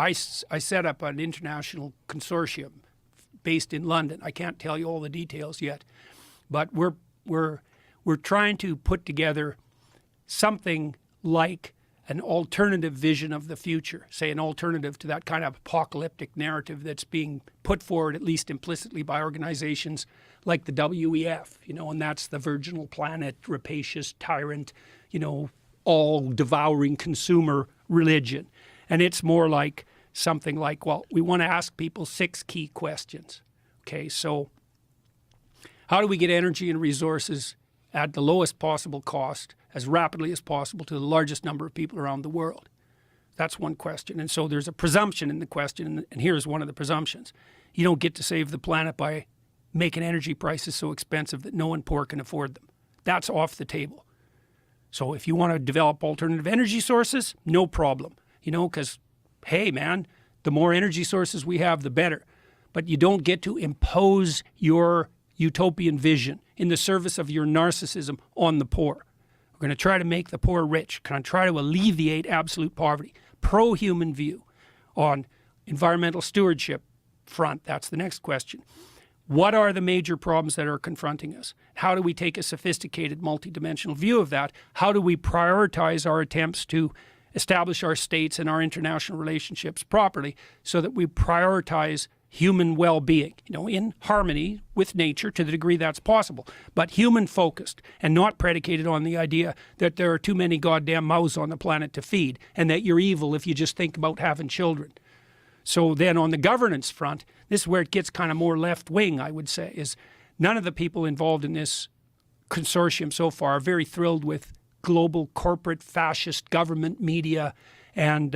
I set up an international consortium based in London. I can't tell you all the details yet, but we're trying to put together something like an alternative vision of the future, say an alternative to that kind of apocalyptic narrative that's being put forward, at least implicitly, by organizations like the WEF, and that's the virginal planet, rapacious tyrant, all-devouring consumer religion. And it's more like something like, well, we want to ask people 6 key questions. Okay, so how do we get energy and resources at the lowest possible cost as rapidly as possible to the largest number of people around the world? That's one question. And so there's a presumption in the question, and here's one of the presumptions. You don't get to save the planet by making energy prices so expensive that no one poor can afford them. That's off the table. So if you want to develop alternative energy sources, no problem. Because, hey, man, the more energy sources we have, the better. But you don't get to impose your utopian vision in the service of your narcissism on the poor. We're going to try to make the poor rich. Can I try to alleviate absolute poverty? Pro-human view on environmental stewardship front. That's the next question. What are the major problems that are confronting us? How do we take a sophisticated multidimensional view of that? How do we prioritize our attempts to establish our states and our international relationships properly so that we prioritize human well-being, in harmony with nature to the degree that's possible, but human-focused and not predicated on the idea that there are too many goddamn mouths on the planet to feed and that you're evil if you just think about having children. So then on the governance front, this is where it gets kind of more left-wing, I would say, is none of the people involved in this consortium so far are very thrilled with global corporate fascist government media and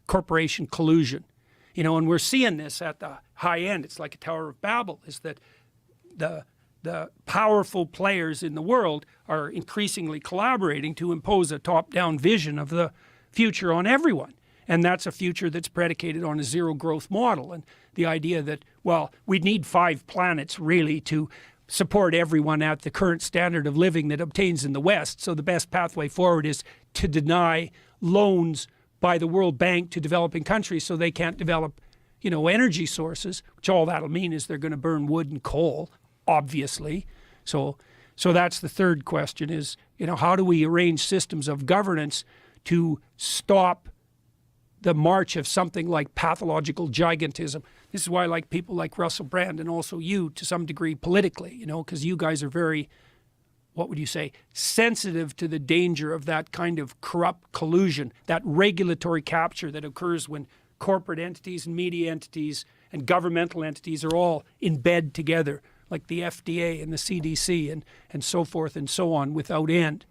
corporation collusion. And we're seeing this at the high end. It's like a Tower of Babel, is that the powerful players in the world are increasingly collaborating to impose a top-down vision of the future on everyone. And that's a future that's predicated on a zero-growth model. And the idea that, well, we'd need 5 planets really to support everyone at the current standard of living that obtains in the West. So the best pathway forward is to deny loans by the World Bank to developing countries so they can't develop, energy sources, which all that'll mean is they're going to burn wood and coal, obviously. So that's the third question is, how do we arrange systems of governance to stop the march of something like pathological gigantism? This is why I like people like Russell Brand and also you to some degree politically, because you guys are very, what would you say, sensitive to the danger of that kind of corrupt collusion, that regulatory capture that occurs when corporate entities and media entities and governmental entities are all in bed together, like the FDA and the CDC and so forth and so on without end.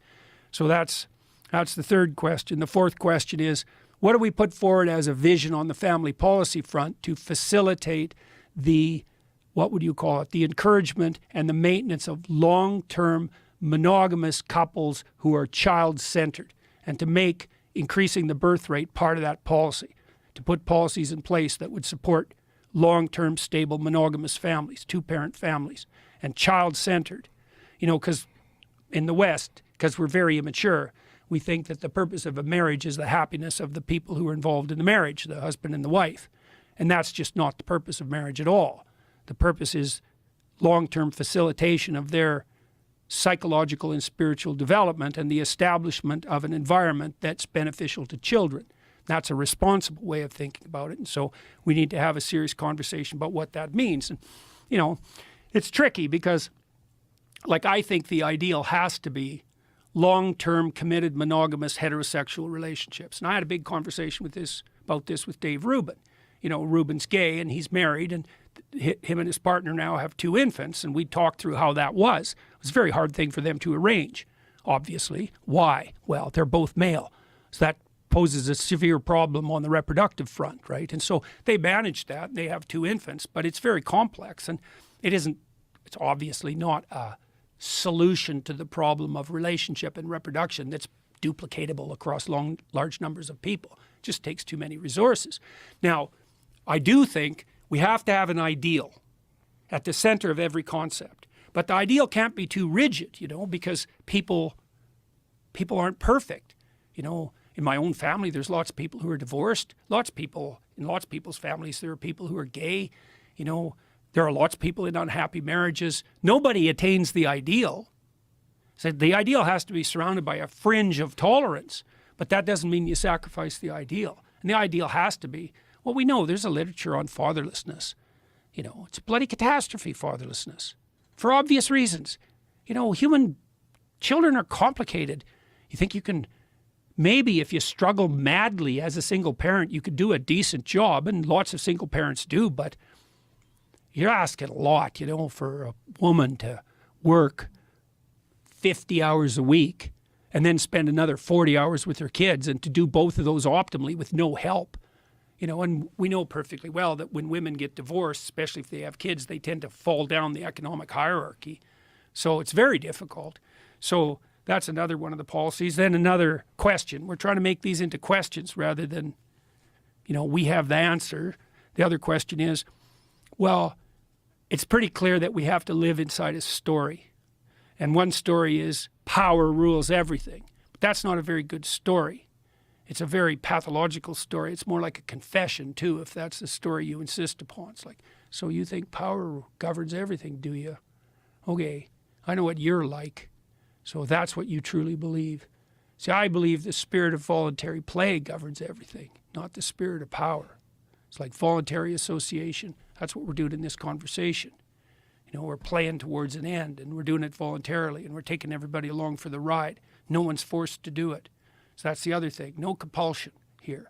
So that's the third question. The fourth question is, what do we put forward as a vision on the family policy front to facilitate the, what would you call it, the encouragement and the maintenance of long-term monogamous couples who are child-centered, and to make increasing the birth rate part of that policy, to put policies in place that would support long-term stable monogamous families, 2-parent families, and child-centered. Because in the West, because we're very immature, we think that the purpose of a marriage is the happiness of the people who are involved in the marriage, the husband and the wife. And that's just not the purpose of marriage at all. The purpose is long-term facilitation of their psychological and spiritual development and the establishment of an environment that's beneficial to children. That's a responsible way of thinking about it. And so we need to have a serious conversation about what that means. And, it's tricky because, I think the ideal has to be long-term committed monogamous heterosexual relationships. And I had a big conversation about this with Dave Rubin. Rubin's gay and he's married, and him and his partner now have 2 infants, and we talked through how that was. It was a very hard thing for them to arrange, obviously. Why? Well, they're both male. So that poses a severe problem on the reproductive front, right? And so they managed that. They have 2 infants, but it's very complex, and it's obviously not a solution to the problem of relationship and reproduction that's duplicatable across large numbers of people. It just takes too many resources. Now, I do think we have to have an ideal at the center of every concept. But the ideal can't be too rigid, because people aren't perfect. In in my own family, there's lots of people who are divorced. Lots of people, in lots of people's families, there are people who are gay. You know, there are lots of people in unhappy marriages. Nobody attains the ideal. So the ideal has to be surrounded by a fringe of tolerance, but that doesn't mean you sacrifice the ideal. And the ideal has to be, well, we know there's a literature on fatherlessness. You know, it's a bloody catastrophe, fatherlessness, for obvious reasons. You know, human children are complicated. You think you can, maybe if you struggle madly as a single parent, you could do a decent job, and lots of single parents do, but you're asking a lot, you know, for a woman to work 50 hours a week and then spend another 40 hours with her kids, and to do both of those optimally with no help. You know, and we know perfectly well that when women get divorced, especially if they have kids, they tend to fall down the economic hierarchy. So it's very difficult. So that's another one of the policies. Then another question. We're trying to make these into questions rather than, you know, we have the answer. The other question is, well, it's pretty clear that we have to live inside a story. And one story is power rules everything. But that's not a very good story. It's a very pathological story. It's more like a confession, too, if that's the story you insist upon. It's like, so you think power governs everything, do you? Okay, I know what you're like. So that's what you truly believe. See, I believe the spirit of voluntary play governs everything, not the spirit of power. It's like voluntary association. That's what we're doing in this conversation. You know, we're playing towards an end, and we're doing it voluntarily, and we're taking everybody along for the ride. No one's forced to do it. So that's the other thing. No compulsion here.